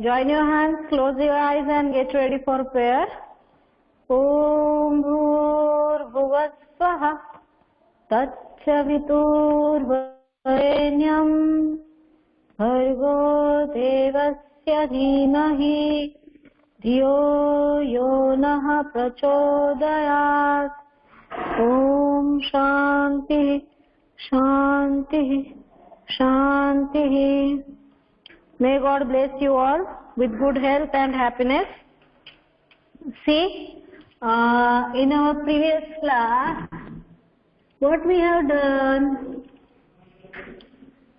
Join your hands, close your eyes and get ready for prayer. Om Bhurbhuvah Swaha Tatsaviturvarenyam Bhargo Devasya Dhimahi Dhiyo Yo Nah Prachodayat. Om Shanti Shanti Shanti. May God bless you all with good health and happiness. See, in our previous class, what we have done,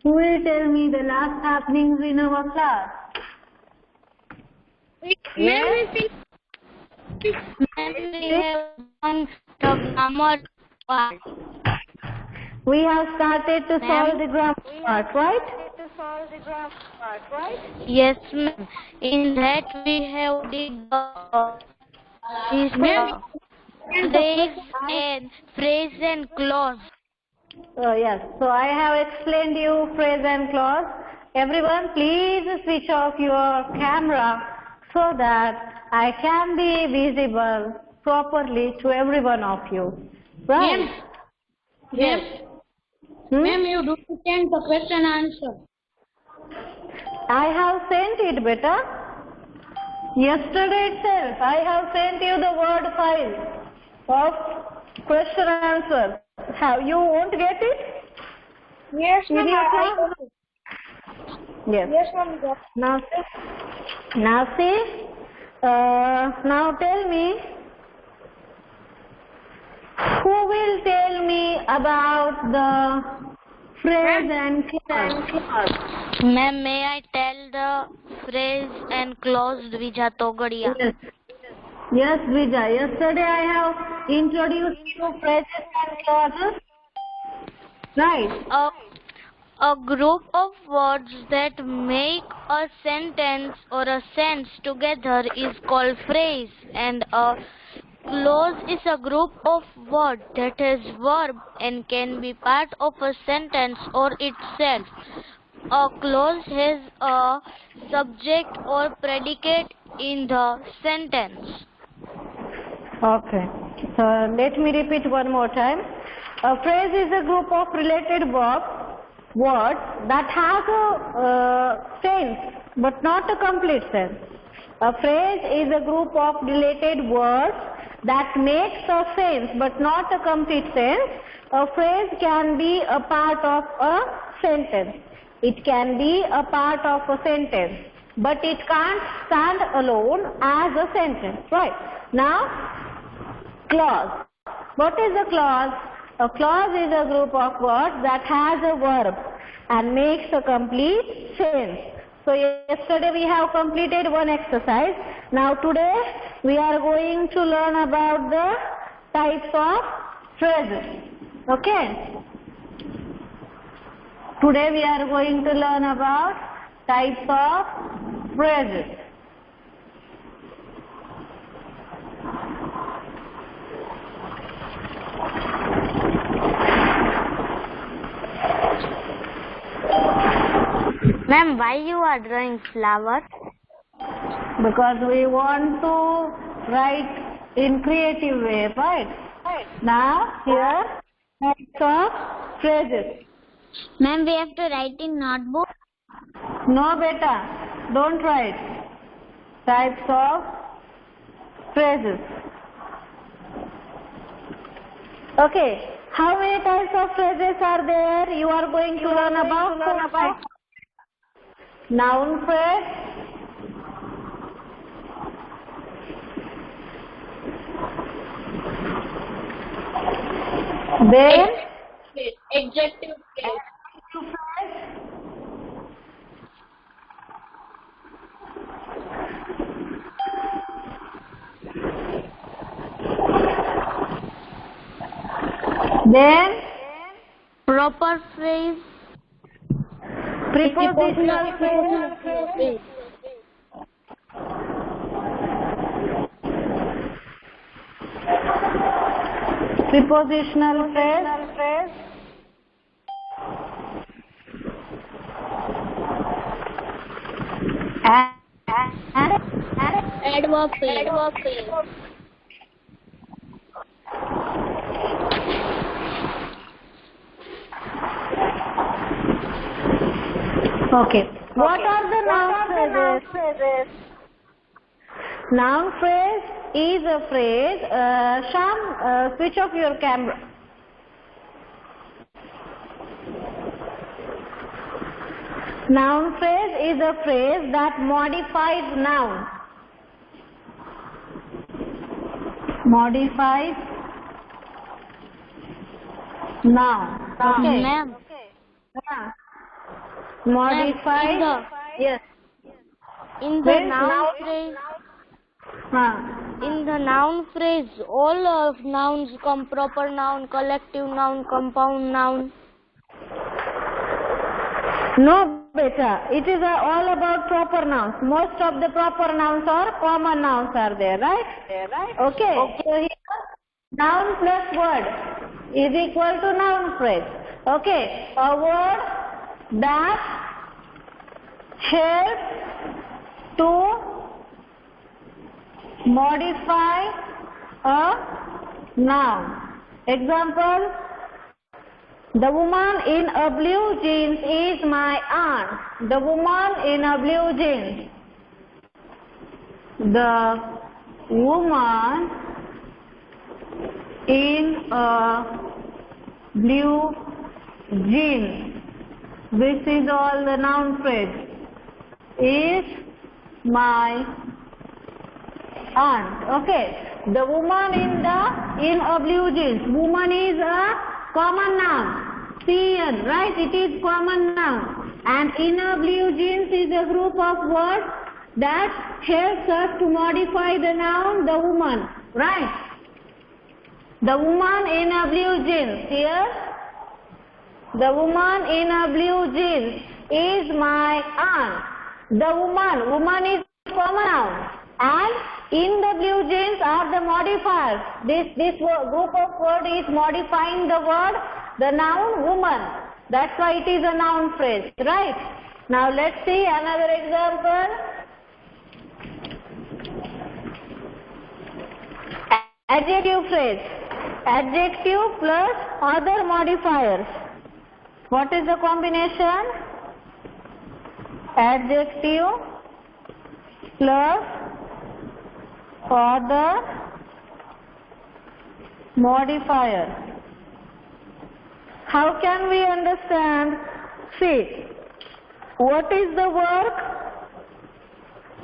who will tell me the last happenings in our class? Ma'am, we have done the grammar part. We have started to solve the grammar part, right? Yes, ma'am. In that we have did phrase and clause. Yes, so I have explained you phrase and clause. Everyone, please switch off your camera so that I can be visible properly to every one of you. Right? Yes. Ma'am, you do send the question answer. I have sent it, beta. Yesterday itself, I have sent you the word file of question answer. You won't get it? Yes, ma'am. Yes. Yes, ma'am. Now tell me, who will tell me about the phrase and clause? Ma'am, may I tell the phrase and clause, Dvija Togadia? Yes, Dvija. Yesterday I have introduced you phrases and clauses. Right. A group of words that make a sentence or a sentence together is called phrase, and a clause is a group of words that has verb and can be part of a sentence or itself. A clause has a subject or predicate in the sentence. Okay. So let me repeat one more time. A phrase is a group of related words that has a sense but not a complete sense. A phrase is a group of related words that makes a sense but not a complete sense. A phrase can be a part of a sentence. It can be a part of a sentence, but it can't stand alone as a sentence. Right. Now, clause. What is a clause? A clause is a group of words that has a verb and makes a complete sense. So yesterday we have completed one exercise. Now today we are going to learn about the types of phrases. Okay? Today we are going to learn about types of phrases. Ma'am, why you are drawing flowers? Because we want to write in creative way, right? Now, here, types of phrases. Ma'am, we have to write in notebook. No, beta, don't write. Types of phrases. Okay, how many types of phrases are there? You are going to learn about noun phrase, then Adjective phrase. Then Proper phrase. prepositional phrase, prepositional phrase, Adverb phrase. Okay. What are the noun phrases? Noun phrase is a phrase. Sham, switch off your camera. Noun phrase is a phrase that modifies noun. Modifies noun. Okay. Ma'am. Yeah. Modifies. Ma'am, Yes. in the When noun noun- phrase, Huh. in the noun phrase, all of nouns come proper noun, collective noun, compound noun. No, beta. It is all about proper nouns. Most of the proper nouns or common nouns are there, right? Okay. So here, noun plus word is equal to noun phrase. Okay. A word that helps to modify a noun. Example. The woman in a blue jeans is my aunt. The woman in a blue jeans. The woman in a blue jeans. This is all the noun phrase. Is my aunt. Okay. The woman in a blue jeans. Woman is a common noun. CN, right? It is common noun. And in a blue jeans is a group of words that helps us to modify the noun, the woman, right? The woman in a blue jeans. Here, the woman in a blue jeans is my aunt. The woman is common noun. And in the blue jeans are the modifiers. This group of words is modifying the word, the noun woman. That's why it is a noun phrase, right? Now let's see another example. Adjective phrase. Adjective plus other modifiers. What is the combination? Adjective plus other modifier. How can we understand? See, what is the work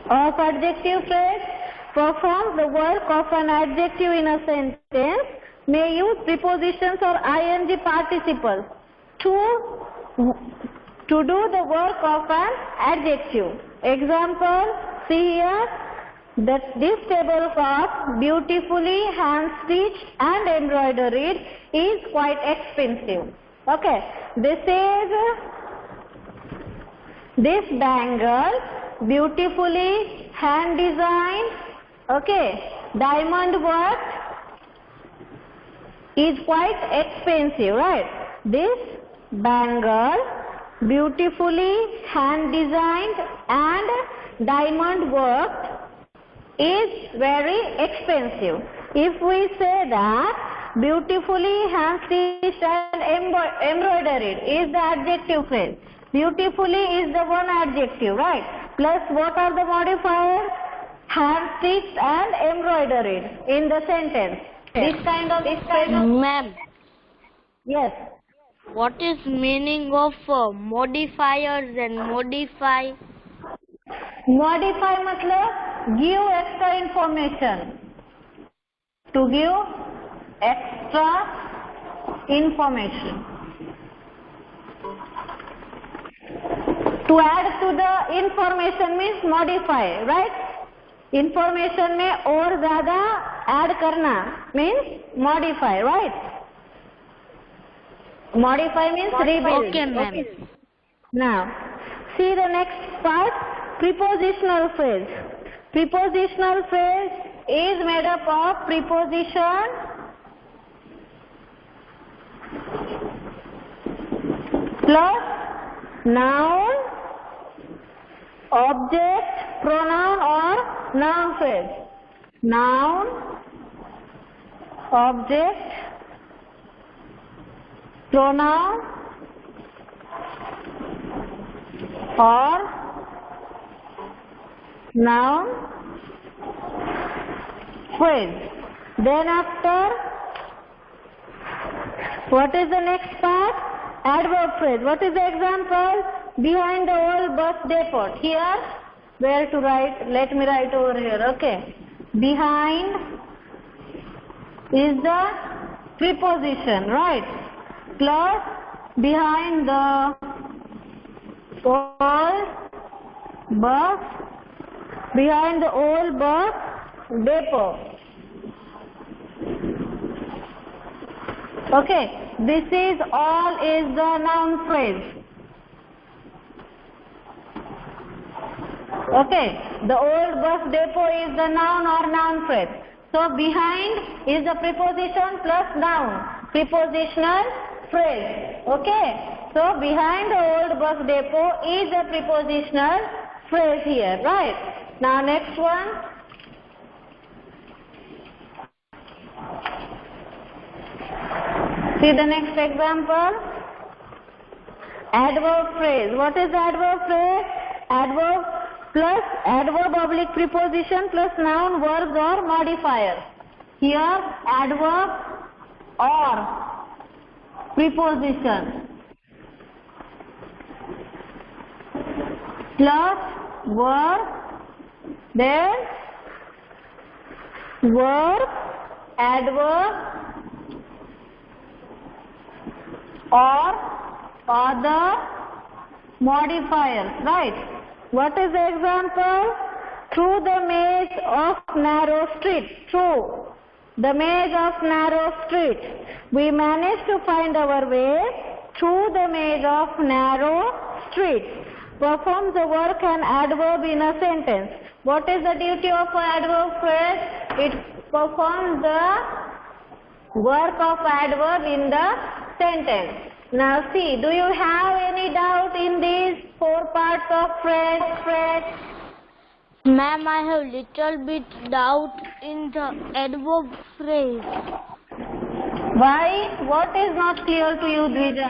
of adjective phrase? Perform the work of an adjective in a sentence. May use prepositions or ing participles to do the work of an adjective. Example, see here. This tablecloth, beautifully hand-stitched and embroidered, is quite expensive. Okay, this bangle, beautifully hand-designed, okay, diamond work, is quite expensive, right? This bangle, beautifully hand-designed and diamond worked, is very expensive. If we say that beautifully hand-stitched and embroidered is the adjective phrase, beautifully is the one adjective, right? Plus what are the modifiers? Hand-stitched and embroidered in the sentence. This kind of Ma'am, yes. what is meaning of modifiers and modify? Modify matlab give extra information. To give extra information. To add to the information means modify, right? Information में और ज़्यादा add करना means modify, right? Modify means rebuild. Okay, ma'am. Now, see the next part, prepositional phrase. Prepositional phrase is made up of preposition plus noun, object, pronoun Noun phrase. Noun, object, pronoun or noun phrase. Then after, what is the next part? Adverb phrase. What is the example? Behind the old bus depot. Here, where to write? Let me write over here. Okay. Behind is the preposition, right? Plus behind the old bus, behind the old bus depot. Okay, this is all is the noun phrase. Okay, the old bus depot is the noun or noun phrase. So behind is the preposition plus noun, prepositional phrase. Okay, so behind the old bus depot is the prepositional phrase here, right? Now next one. See the next example. Adverb phrase. What is adverb phrase? Adverb plus adverb oblique preposition plus noun, verbs or modifier. Here adverb or preposition plus verb, then verb, adverb or other modifiers, right? What is the example? Through the maze of narrow street. Through the maze of narrow street. We managed to find our way through the maze of narrow street. Performs the work and adverb in a sentence. What is the duty of an adverb phrase? It performs the work of adverb in the sentence. Now see, do you have any doubt in these 4 parts of phrase? Ma'am, I have little bit doubt in the adverb phrase. Why? What is not clear to you, Dvija?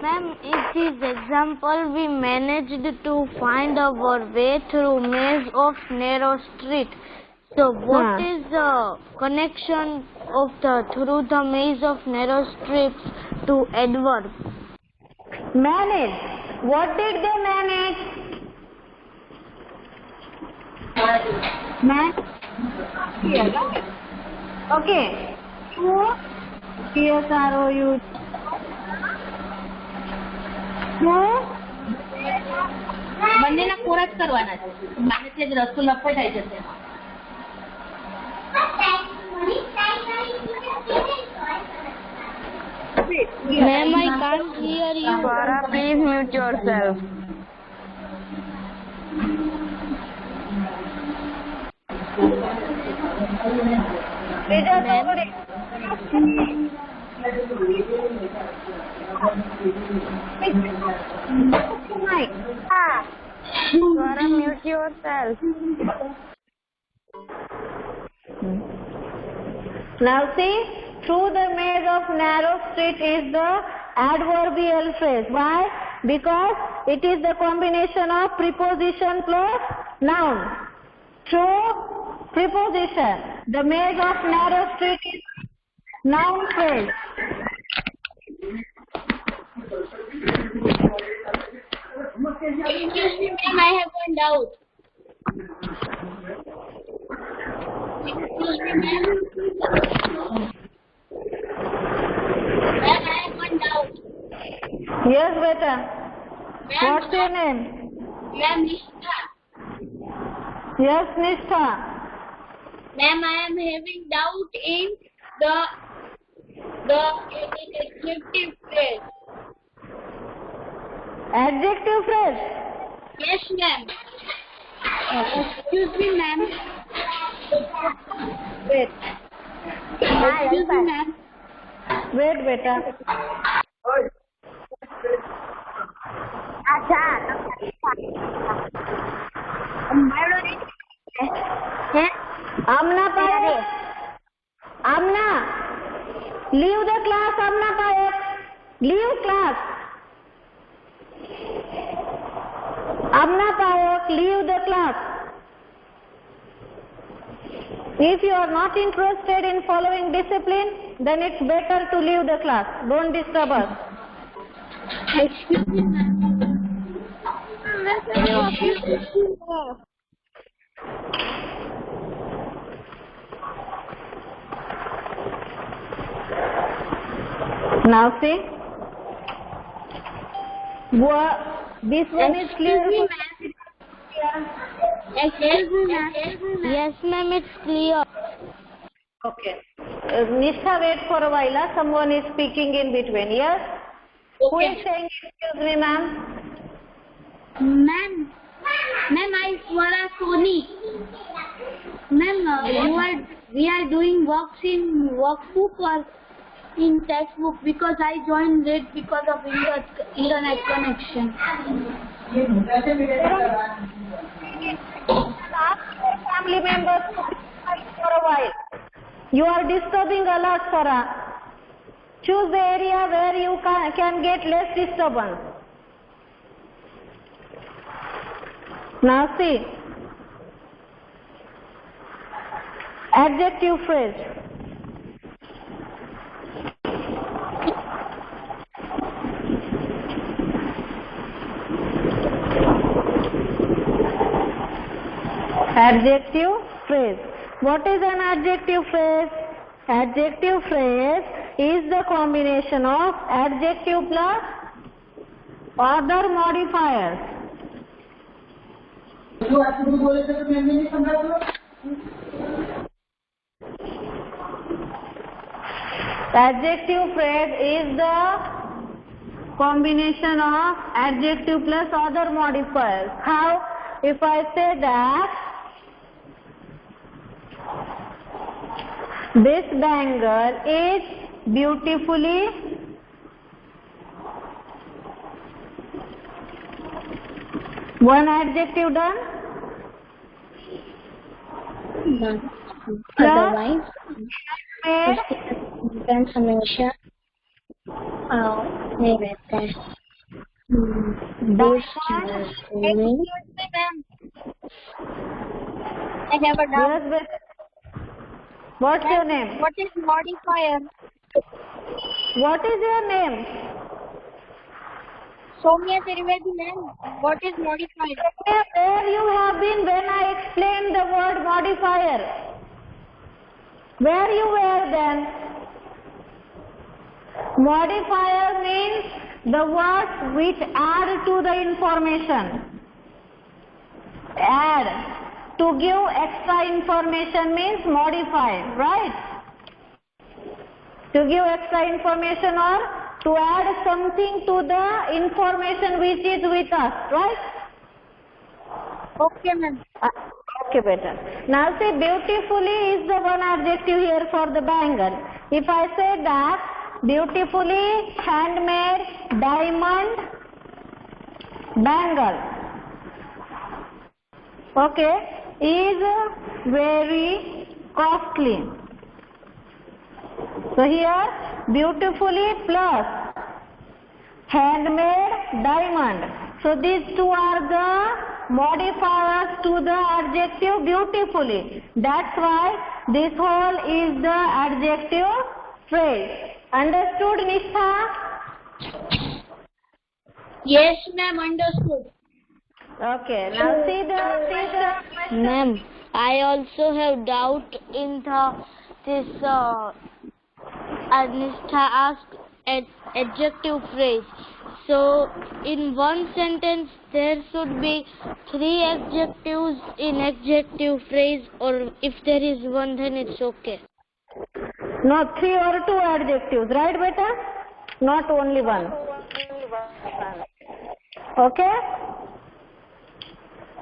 Ma'am, in this example, we managed to find our way through maze of narrow street. So, what is the connection of the through the maze of narrow streets to adverb? Manage. What did they manage? Okay. TSROU. બંનેના કોરા જ કરવાના છે. માને છે જ રસ્તો લપટાઈ જશે. Ma'am, I can't hear you. Swara, please mute yourself. Swara, mute yourself. Now see, through the maze of narrow street is the adverbial phrase. Why? Because it is the combination of preposition plus noun. Through preposition, the maze of narrow street is noun phrase. Excuse me, ma'am, I have one doubt. Excuse me, ma'am. Ma'am, I have one doubt. Yes, beta. Ma'am, What's your name? Ma'am, Nishtha. Yes, Nishtha. Ma'am, I am having doubt in the adjective phrase. Adjective phrase. Yes, ma'am. Excuse me, ma'am. Wait. Excuse me, ma'am. Wait, beta. Acha. Amna Payak. Amna, leave the class. Amna Payak, leave class. Amna Payak, leave the class. If you are not interested in following discipline, then it's better to leave the class. Don't disturb us. Excuse me, ma'am. Now see, this one is clear. Excuse me, ma'am. Yes, ma'am, it's clear. Okay. Nisha, wait for a while. Someone is speaking in between. Yes? Who is saying excuse me, ma'am? Ma'am, I Swara Soni. Ma'am, we are doing works in workbook or in textbook because I joined late because of internet connection. Ask your family members to be quiet for a while. You are disturbing a lot, Swara. Choose the area where you can get less disturbance. Now see, adjective phrase. Adjective phrase. What is an adjective phrase? Adjective phrase is the combination of adjective plus other modifiers. Adjective phrase is the combination of adjective plus other modifiers. How? If I say that this bangle is beautifully one adjective done. Otherwise, Made हमेशा नहीं रहता है. I have a doubt. Yes, but what's your name? What is modifier? What is your name? Soumya Trivedi, ma'am. What is modifier? Where you have been when I explained the word modifier? Where you were then? Modifier means the words which add to the information. Add. To give extra information means modify, right? To give extra information or to add something to the information which is with us, right? Okay, ma'am. Okay, better. Now say beautifully is the one adjective here for the bangle. If I say that beautifully handmade diamond bangle, okay, is very costly. So here beautifully plus handmade diamond. So these two are the modifiers to the adjective beautifully. That's why this whole is the adjective phrase. Understood, Nisha? Yes, ma'am. Understood. Okay, now see the question. Ma'am, I also have doubt in this Anistha asked adjective phrase. So in one sentence there should be 3 adjectives in adjective phrase, or if there is one then it's okay. No, 3 or 2 adjectives, right beta? Not only one. Okay?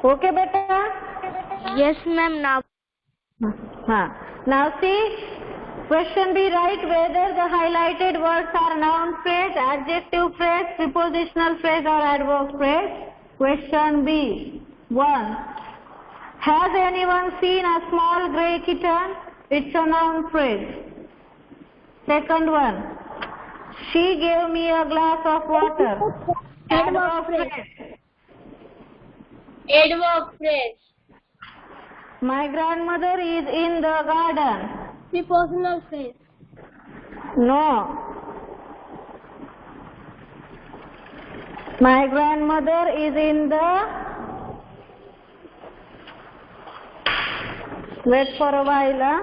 Okay beta? Yes, ma'am. Now Now see, question B, write whether the highlighted words are noun phrase, adjective phrase, prepositional phrase or adverb phrase. Question B. 1. Has anyone seen a small grey kitten? It's a noun phrase. Second one. She gave me a glass of water. Adverb phrase. Adverb phrase. My grandmother is in the garden. Prepositional phrase. No. My grandmother is in the... Wait for a while.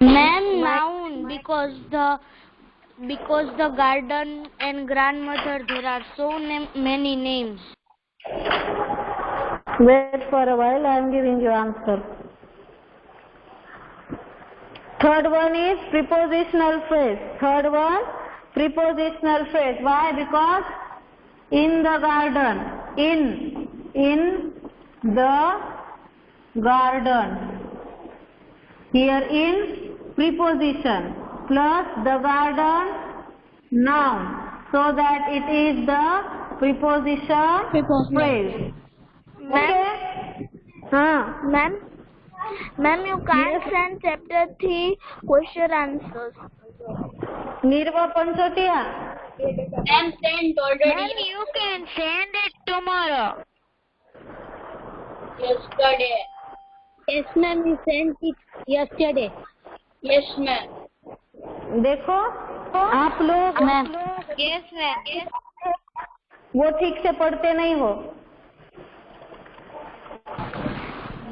Ma'am, noun, because the garden and grandmother, there are so many names. Wait for a while, I am giving you answer. Third one is prepositional phrase. Third one, prepositional phrase. Why? Because in the garden. In the garden. Here in preposition plus the garden noun. So that it is the preposition phrase. Okay? Ma'am, you can't send chapter 3 question answers. Nirva Panchotia. Ma'am sent already. Ma'am, you can send it tomorrow. Yesterday. Yes, ma'am. We sent it yesterday. Yes, ma'am. देखो आप लोग Yes, ma'am. वो ठीक से पढ़ते नहीं हो.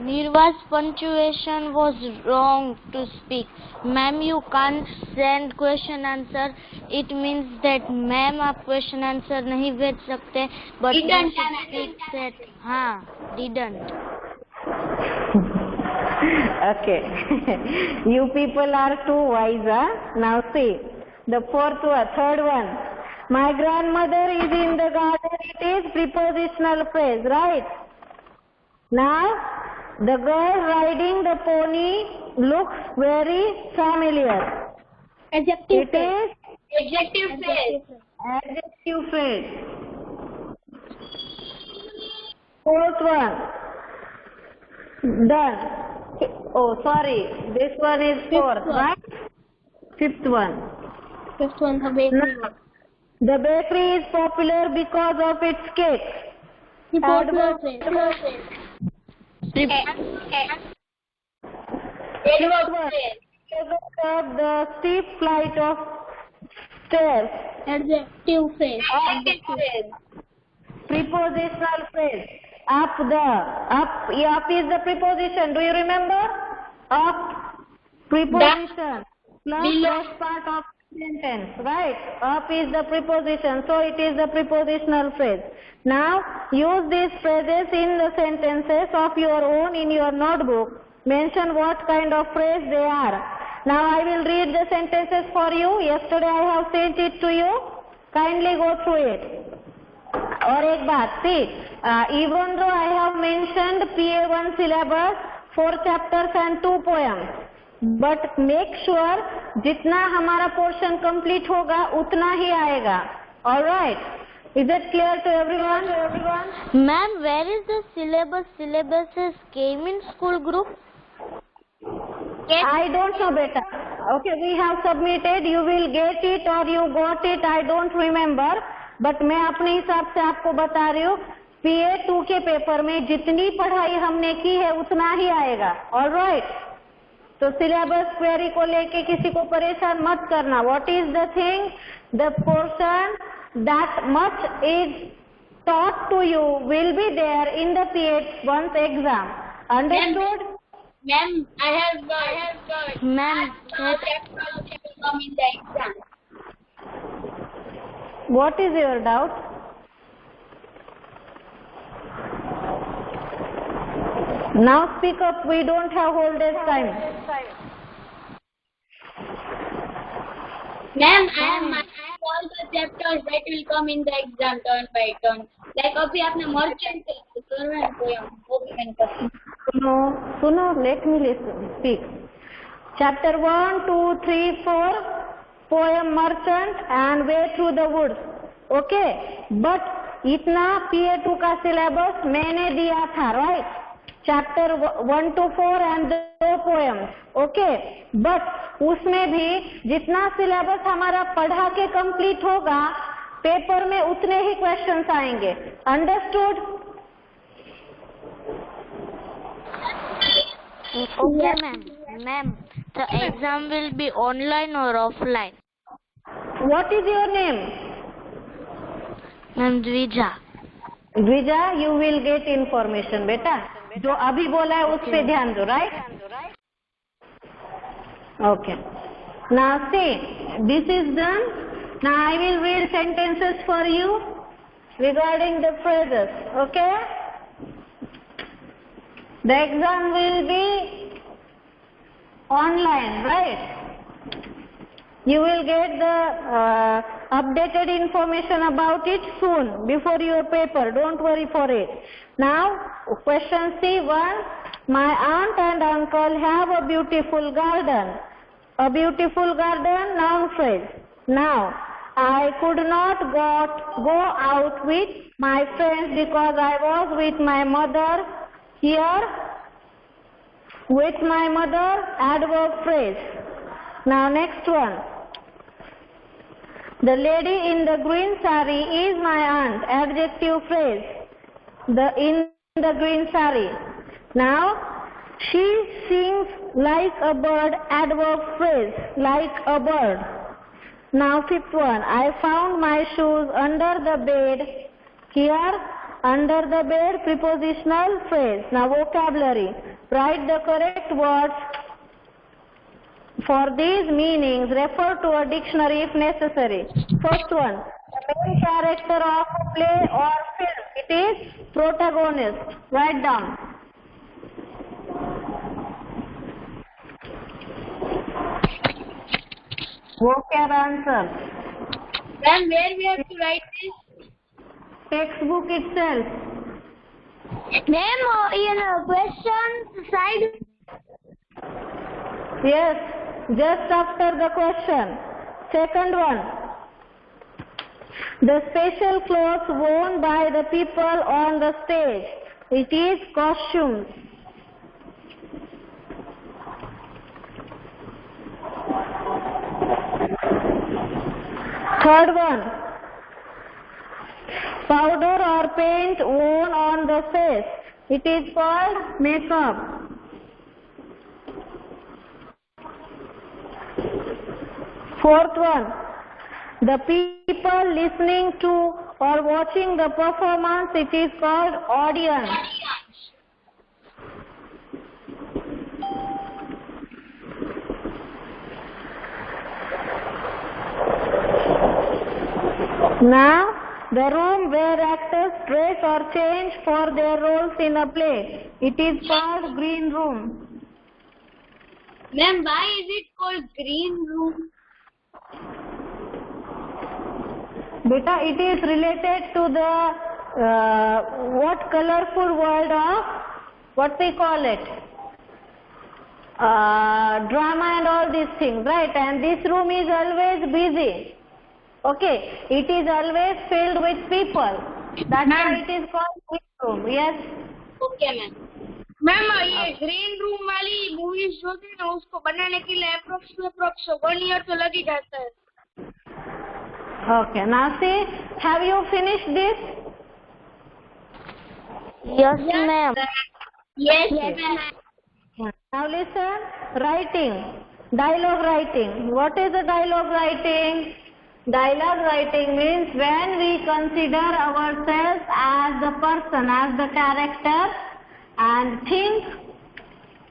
Nirva's punctuation was wrong to speak. Ma'am, you can't send question answer. It means that ma'am आप question answer नहीं भेज सकते. But Didn't. speak that didn't. Okay. You people are too wise, huh? Now see the third one. My grandmother is in the garden. It is prepositional phrase, right? Now the girl riding the pony looks very familiar. Adjective It is Adjective phrase. adjective phrase. Fourth one. Done. Oh, sorry. This one is fourth, right? Fifth one. Fifth one, the bakery. No. The bakery is popular because of its cake. Prepositional phrase. Adverb phrase. Up the steep flight of stairs. Adjective phrase. Adjective phrase. Prepositional phrase. Up is the preposition. Do you remember? Up, preposition, plus first part of sentence, right? Up is the preposition, so it is the prepositional phrase. Now, use these phrases in the sentences of your own in your notebook. Mention what kind of phrase they are. Now, I will read the sentences for you. Yesterday I have sent it to you. Kindly go through it. और एक बात, see, even though I have mentioned PA1 syllabus, 4 chapters and 2 poems, but make sure जितना हमारा portion complete होगा उतना ही आएगा. All right? Is it clear to everyone? Ma'am, where is the syllabus? Syllabuses came in school group. I don't know, beta. Okay, we have submitted. You will get it or you got it. I don't remember. But मैं अपने हिसाब से आपको बता रही हूँ, PA2 के paper में जितनी पढ़ाई हमने की है उतना ही आएगा. ऑलराइट? तो सिलेबस क्वेरी को लेके किसी को परेशान मत करना. What is the thing? The portion that much is taught to you will be there in the PA1 exam. Understood? Ma'am, I have got. Ma'am, Chapters will come in the exam. What is your doubt? Now speak up. We don't have whole day's time. Ma'am, I have all the chapters that will come in the exam turn by turn. Like अभी आपने merchant servant poem वो भी मैंने पढ़ी. सुनो. Let me listen. Speak. Chapter 1, 2, 3, 4. Poem Merchant and Way Through the Woods. Okay, but इतना PA2 का syllabus मैंने दिया था, right? Chapter 1 to 4 and 2 poems, okay. But उसमें भी जितना सिलेबस हमारा पढ़ा के कंप्लीट होगा, पेपर में उतने ही क्वेश्चंस आएंगे। Understood? Okay, ma'am. Ma'am, the exam will be online or offline? What is your name? Ma'am, Dvija. Dwija, you will get information, बेटा। जो अभी बोला है उस पे ध्यान दो, right? Okay. Now see, this is done. Now I will read sentences for you regarding the phrases, okay? The exam will be online, right? You will get the updated information about it soon, before your paper. Don't worry for it. Now, question C1. My aunt and uncle have a beautiful garden. A beautiful garden, noun phrase. Now, I could not go out with my friends because I was with my mother. Here, with my mother, adverb phrase. Now, next one. The lady in the green sari is my aunt, adjective phrase. In the green sari. Now, she sings like a bird, adverb phrase, like a bird. Now, fifth one. I found my shoes under the bed. Here, under the bed, prepositional phrase. Now, vocabulary. Write the correct words for these meanings. Refer to a dictionary if necessary. First one. The main character of a play or film. It is protagonist. Write down. Vocab answer. Then where we have to write this? Textbook itself. Ma'am, in question side. Yes, just after the question. Second one. The special clothes worn by the people on the stage. It is costumes. Third one. Powder or paint worn on the face. It is called makeup. Fourth one. The people listening to or watching the performance, it is called audience. Now, the room where actors dress or change for their roles in a play. It is called green room. Ma'am, why is it called green room? Beta, it is related to the what colorful world of what we call it, drama and all these things, right? And this room is always busy. Okay, it is always filled with people. That's why it is called green room. Yes. Okay, ma'am. Ma'am ये green room वाली movies जो थी ना उसको बनाने के लिए approx 1 year तो लग ही जाता है. Okay, now see, have you finished this? Yes, ma'am. Yes, ma'am. Now listen, writing, dialogue writing. What is a dialogue writing? Dialogue writing means when we consider ourselves as the person, as the character, and think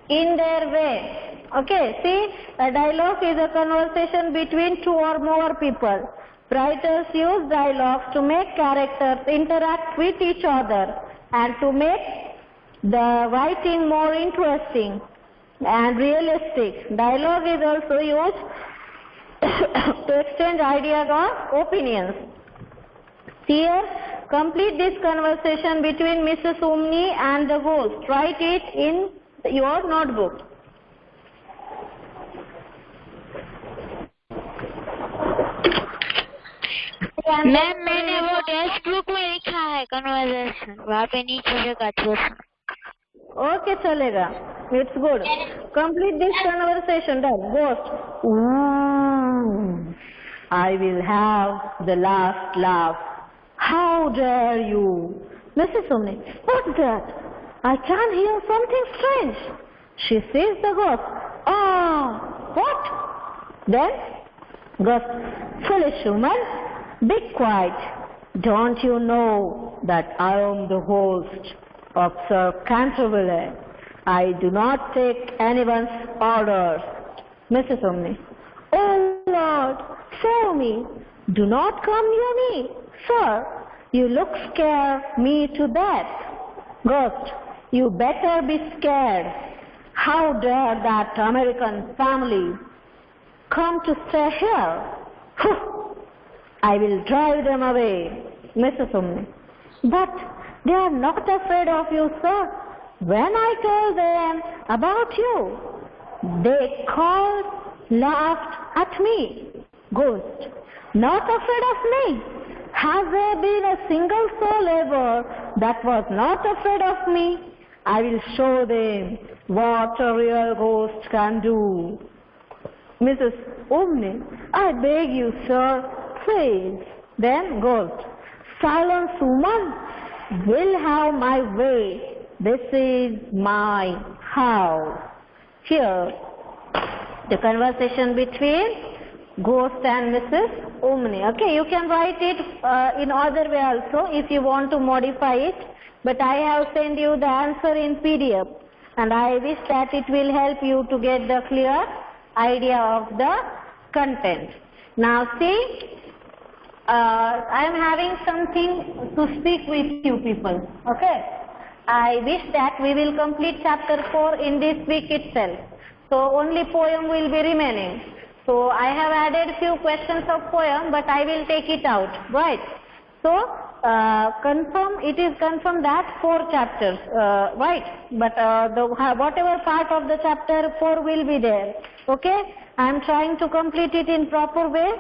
in their way. Okay, see, a dialogue is a conversation between two or more people. Writers use dialogues to make characters interact with each other and to make the writing more interesting and realistic. Dialogue is also used to exchange ideas or opinions. Here, complete this conversation between Mrs. Umni and the ghost. Write it in your notebook. Ma'am मैंने वो text book में लिखा है conversation, वहाँ पे नीचे जगह question. Okay, chalega. It's good. Complete this conversation. Done. Ghost. Ooh, I will have the last laugh. How dare you? Mrs. Omni, what's that? I can't hear something strange. She sees the ghost. Ah, what? Then, ghost, foolish woman, be quiet. Don't you know that I am the host of Sir Canterville? I do not take anyone's orders. Mrs. Omni, oh Lord, save me. Do not come near me. Sir, you look scare me to death. Ghost, you better be scared. How dare that American family come to stay here? Phew, I will drive them away. Mrs. Omni, but they are not afraid of you, sir. When I told them about you, they called, laughed at me. Ghost, not afraid of me. Has there been a single soul ever that was not afraid of me? I will show them what a real ghost can do. Mrs. Omni, I beg you, sir, please. Then Ghost, silence, woman, will have my way. This is my house. Here, the conversation between Ghost and Mrs. Omni. Okay, you can write it in other way also if you want to modify it. But I have sent you the answer in PDF, and I wish that it will help you to get the clear idea of the content. Now see, I am having something to speak with you people. Okay, I wish that we will complete chapter 4 in this week itself. So only poem will be remaining. So I have added few questions of poem, but I will take it out, right? So it is confirmed that 4 chapters, right? But whatever part of the chapter 4 will be there. Okay, I am trying to complete it in proper way,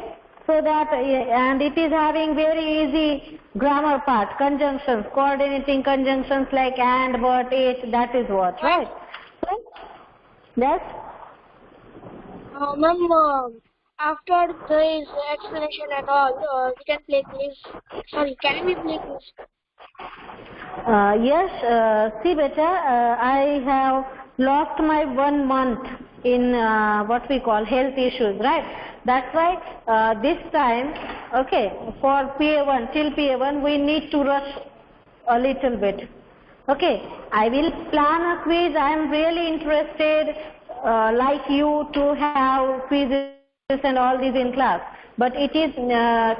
so that, and it is having very easy grammar part, conjunctions, coordinating conjunctions like and, but, it, that is what, right? So, yes? Ma'am, after this explanation and all, we can play quiz. Sorry, can we play quiz? Yes, see beta, I have lost my 1 month in what we call health issues, right? That's why this time, okay, for PA1, till PA1, we need to rush a little bit. Okay, I will plan a quiz. I am really interested, like you, to have quizzes and all these in class. But it is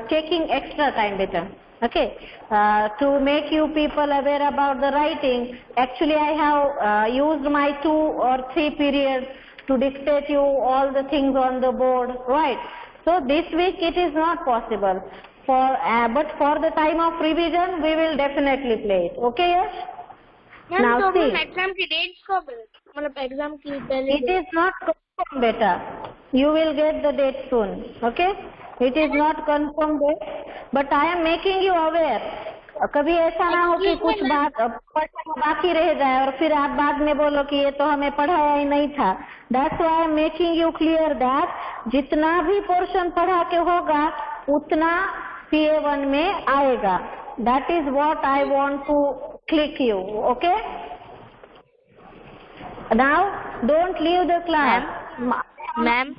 taking extra time, beta. Okay, to make you people aware about the writing, actually I have used my 2 or 3 periods to dictate you all the things on the board, right? So this week it is not possible. But for the time of revision, we will definitely play it. Okay, Yash? Now see, exam की dates कब है? मतलब exam की पहले it is not confirmed, beta. You will get the date soon. Okay? It is not confirmed date, but I am making you aware. कभी ऐसा ना हो कि कुछ बात बाकी रह जाए और फिर आप बाद में बोलो कि ये तो हमें पढ़ाया ही नहीं था. That's why I am making you clear that जितना भी पोर्शन पढ़ा के होगा उतना PA1 में आएगा. That is what I want to click you. Okay? Now don't leave the class. Ma'am,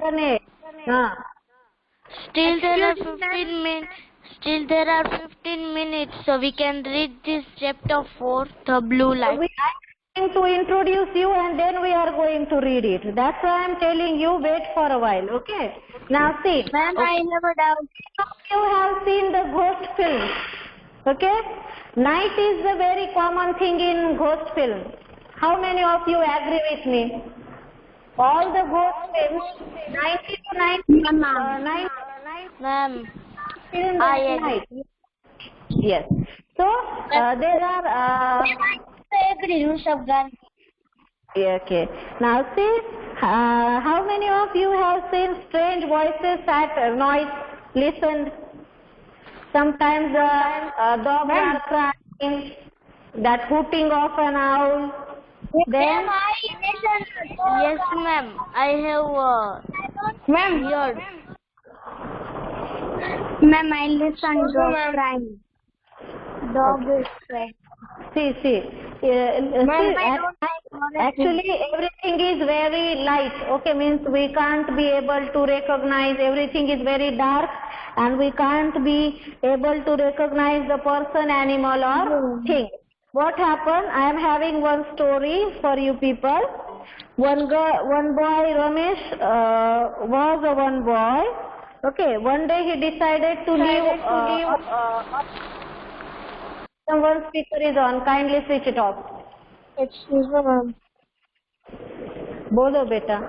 still there are 15 minutes. Still there are 15 minutes, so we can read this chapter 4, the blue light. We are going to introduce you and then we are going to read it. That's why I am telling you, wait for a while, okay? Now see. Ma'am, I never doubt. You have seen the ghost film, okay? Night is a very common thing in ghost film. How many of you agree with me? All the ghost films, 90 to 90, Ma'am, film I night. Yes. So, there are... I agree, Rishabh Gandhi. Okay. Now see, how many of you have seen strange voices at noise, listened? Sometimes the dogs are crying, that hooting of an owl. Then, Yes, ma'am. I have heard. Ma'am, I listen to crying. Dog is crying. see, actually everything is very light, okay, means we can't be able to recognize, everything is very dark and we can't be able to recognize the person, animal or thing. What happened? I am having one story for you people. One boy, Ramesh, was a one boy. Okay, one day he decided to leave. Someone's speaker is on. Kindly switch it off. Excuse me, ma'am. बोलो बेटा.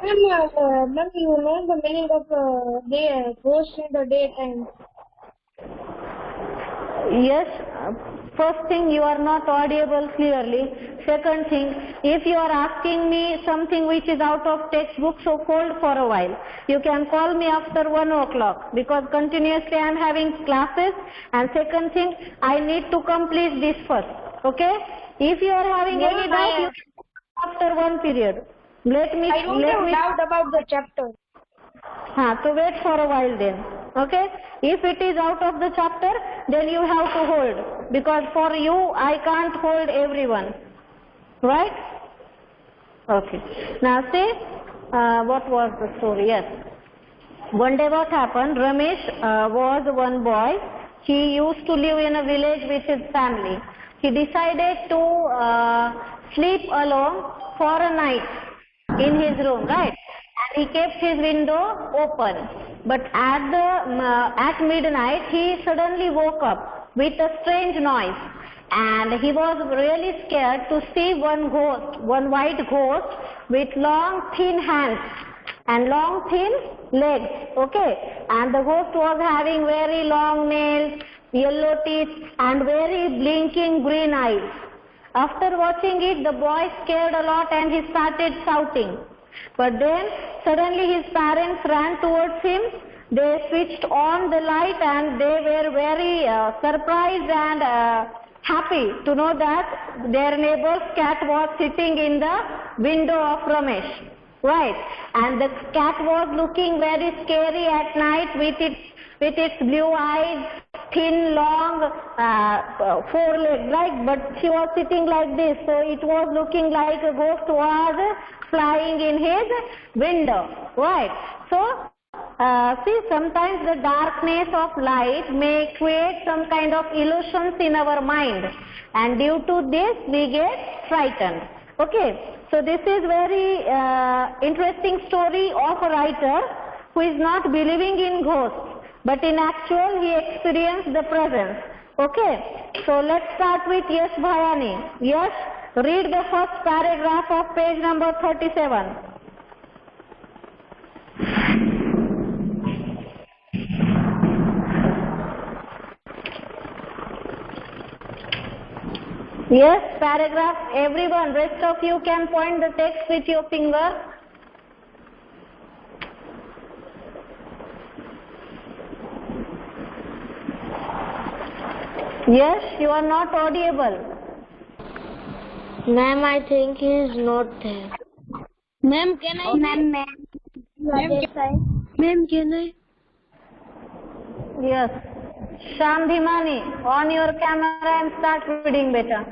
Ma'am, you know the meaning of ghost in the daytime. Yes. First thing, you are not audible clearly. Second thing, if you are asking me something which is out of textbook, so hold for a while. You can call me after 1 o'clock because continuously I am having classes. And second thing, I need to complete this first. Okay? If you are having any doubt, you can after one period. I don't have doubt about the chapter. So wait for a while then. Okay? If it is out of the chapter, then you have to hold. Because for you, I can't hold everyone. Right? Okay. Now see, what was the story? Yes. One day what happened? Ramesh was one boy. He used to live in a village with his family. He decided to sleep alone for a night in his room, right? And he kept his window open. But at midnight, he suddenly woke up with a strange noise. And he was really scared to see one white ghost with long thin hands and long thin legs, okay? And the ghost was having very long nails, yellow teeth and very blinking green eyes. After watching it, the boy scared a lot and he started shouting. But then suddenly his parents ran towards him. They switched on the light and they were very surprised and happy to know that their neighbor's cat was sitting in the window of Ramesh. Right? And the cat was looking very scary at night with its blue eyes, thin, long forelegs, right? But she was sitting like this, so it was looking like a ghost was flying in his window, right? So, see, sometimes the darkness of light may create some kind of illusions in our mind, and due to this, we get frightened. Okay, so this is very interesting story of a writer who is not believing in ghosts, but in actual he experienced the presence. Okay, so let's start with Yash Bhayani. Yash, read the first paragraph of page number 37. Yes, paragraph, everyone, rest of you can point the text with your finger. Yes, you are not audible. Ma'am, I think he is not there. Ma'am, can I? Ma'am, can I? Yes. Sham Dhimani, on your camera and start reading, beta.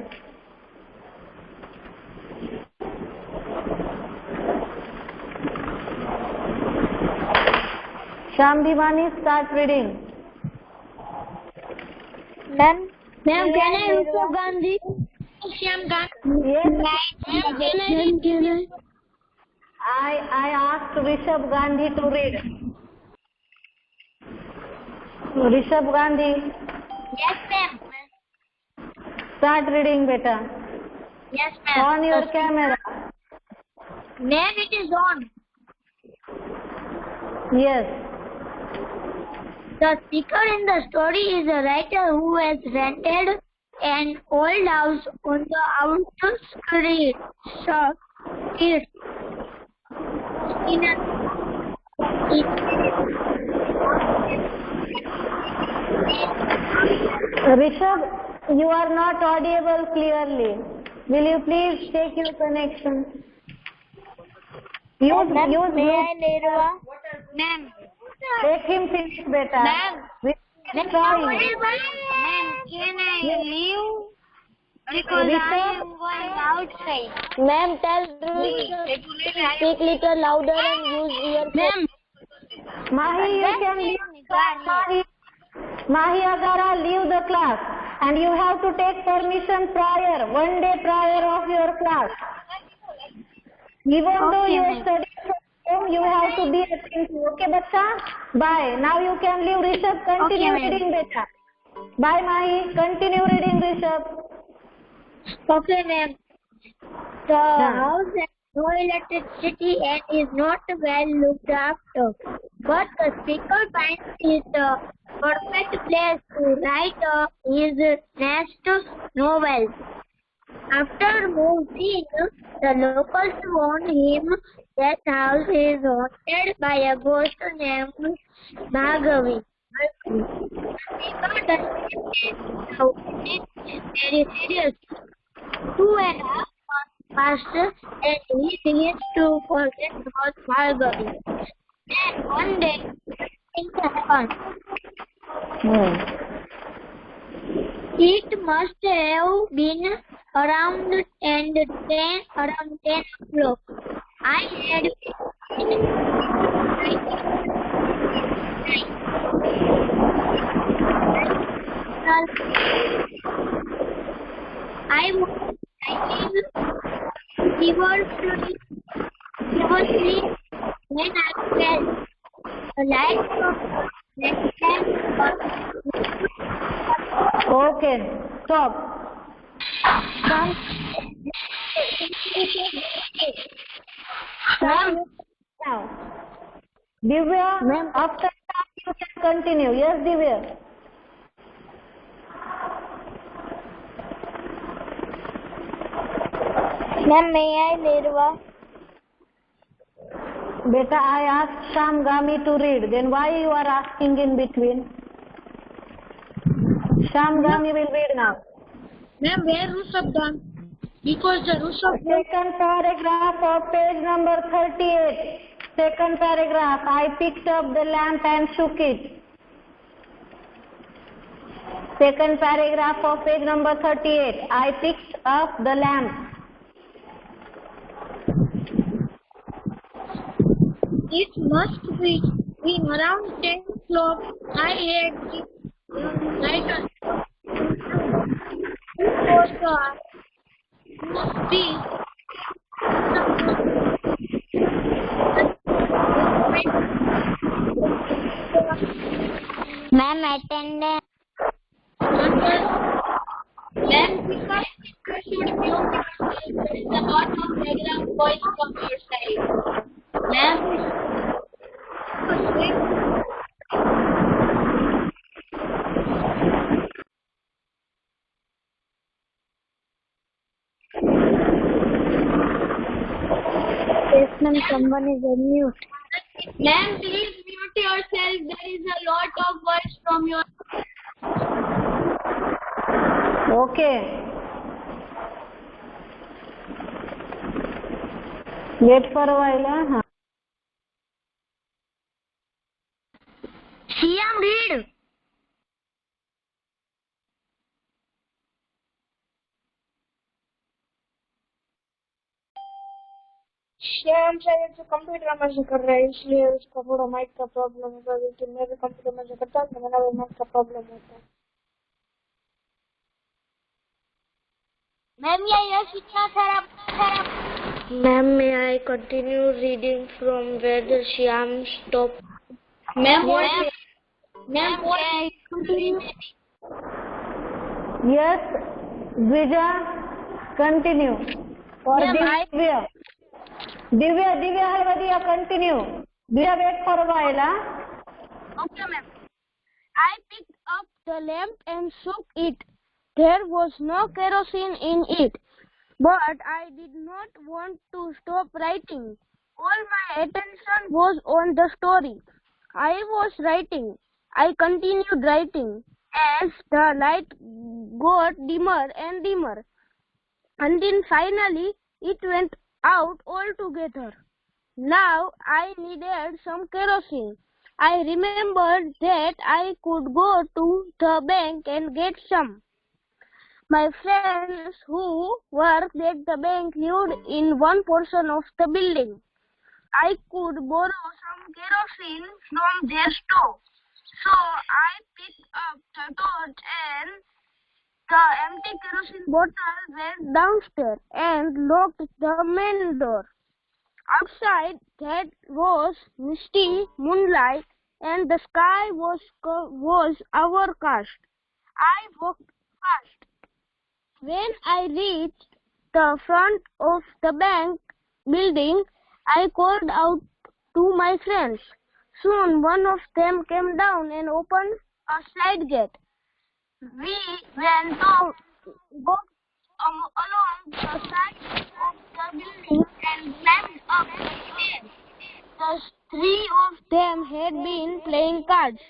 Sham Dhimani, start reading. Ma'am, can I Rishabh Gandhi? Shyam Gandhi. Yes. Ma'am, can I? I asked Rishabh Gandhi to read. Rishabh Gandhi. Yes, ma'am. Start reading, beta. Yes, ma'am. On your camera. Ma'am, it is on. Yes. The speaker in the story is a writer who has rented an old house on the outskirts in a Rishabh, you are not audible clearly. Will you please take your connection? Use Nirva? Ma'am. Let him finish, beta. Ma'am. We're trying. Ma'am, can I leave? Because Rishabh? I am going outside. Ma'am, tell speak little louder and use earphones. Ma'am. Mahi, you can leave. Mahi Agara, leave the class. And you have to take permission prior, 1 day prior of your class. Even though you are studying from home, you have to be attentive. Okay, bacha? Bye. Now you can leave, Rishabh. Continue reading, beta. Bye, Mahi. Continue reading, Rishabh. Okay, ma'am. The house has no electricity and is not well looked after. But the speaker finds it the perfect place to write his next novel. After moving, the locals warn him that house is haunted by a ghost named Bhagavi. The speaker doesn't take very seriously. 2.5 months passed and he begins to forget about Bhargavi. Then one day, things happened. It must have been around 10 o'clock. I had I was writing feverishly when I felt the light from the Okay, stop. Now, Divya, after that you can continue. Yes, Divya. Ma'am, may I, Nirva? Beta, I asked Shamgami to read. Then why you are asking in between? Shamgami will read now. Ma'am, where Rushabh done? Because the Rushabh Second paragraph of page number 38. Second paragraph. I picked up the lamp and shook it. Second paragraph of page number 38. I picked up the lamp. it must be in around 10 o'clock. I had light must be Ma'am, attendance. Then because you should mute yourself, there is a lot of background voice from your side. Ma'am, Yes, ma'am, someone is on mute. ma'am, please mute yourself. There is a lot of voice from your. Okay. Wait for a while. Huh? Shyam, read. Shyam शायद से computer में से कर रहा है इसलिए उसका थोड़ा माइक का प्रॉब्लम होगा लेकिन मेरे कंप्यूटर में से करता हूँ तो मेरा वो माइक का प्रॉब्लम होता है Ma'am, yeah, कितना खराब. Ma'am, may I continue reading from where the Shyam stopped? Ma'am, what I continue? Yes, Dvija, continue. Or Divya. Divya Halvadia, continue. Divya, wait for a while. Huh? Okay, ma'am. I picked up the lamp and shook it. There was no kerosene in it, but I did not want to stop writing. All my attention was on the story. I was writing. I continued writing. as the light got dimmer and dimmer, until finally it went out altogether. Now I needed some kerosene. I remembered that I could go to the bank and get some. My friends who worked at the bank lived in one portion of the building. I could borrow some kerosene from their stove. So I picked up the torch and the empty kerosene bottle, went downstairs and locked the main door. Outside that was misty moonlight and the sky was overcast. I walked fast. When I reached the front of the bank building, I called out to my friends. Soon one of them came down and opened a side gate. We went along the side of the building and climbed up the stairs. The three of them had been playing cards.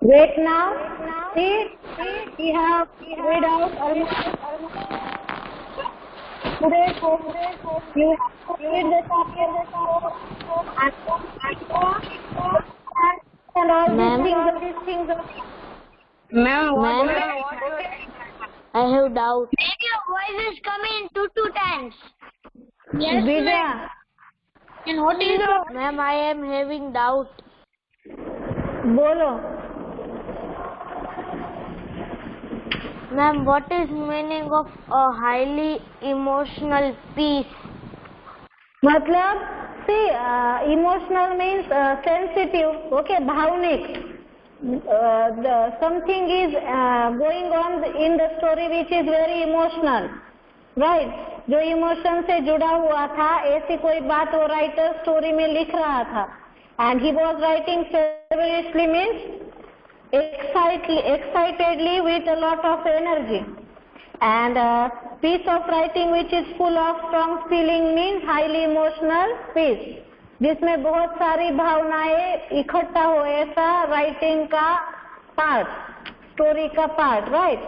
Wait now. See, we have read out almost today's homework. You have to read the chapter and all these things. Ma'am, I have doubt. Maybe your voice is coming two times. Yes, Vidya. And what is your... Ma'am, I am having doubt. Bolo. Ma'am, what is meaning of a highly emotional piece? मतलब see, emotional means sensitive, okay, bhavnik. Something is going on in the story which is very emotional, right? जो emotion से जुड़ा हुआ था, ऐसी कोई बात वो राइटर स्टोरी में लिख रहा था. And he was writing feverishly means excitedly with a lot of energy. And piece of writing which is full of strong feeling means highly emotional piece, जिसमें बहुत सारी भावनाएं इकट्ठा हो, ऐसा राइटिंग का पार्ट, स्टोरी का part, right?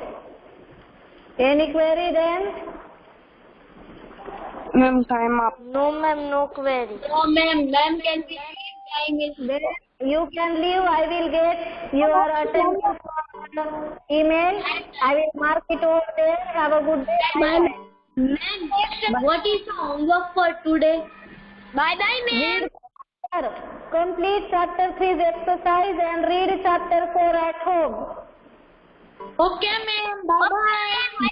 Any query then? Ma'am, time up. No, ma'am, no query. Oh, ma'am, can we time is Then you can leave. I will get your attendance on email. I will mark it over there. Have a good day. Ma'am, what is the homework for today? Bye-bye, ma'am. Complete chapter 3's exercise and read chapter 4 at home. Okay, ma'am. Bye-bye.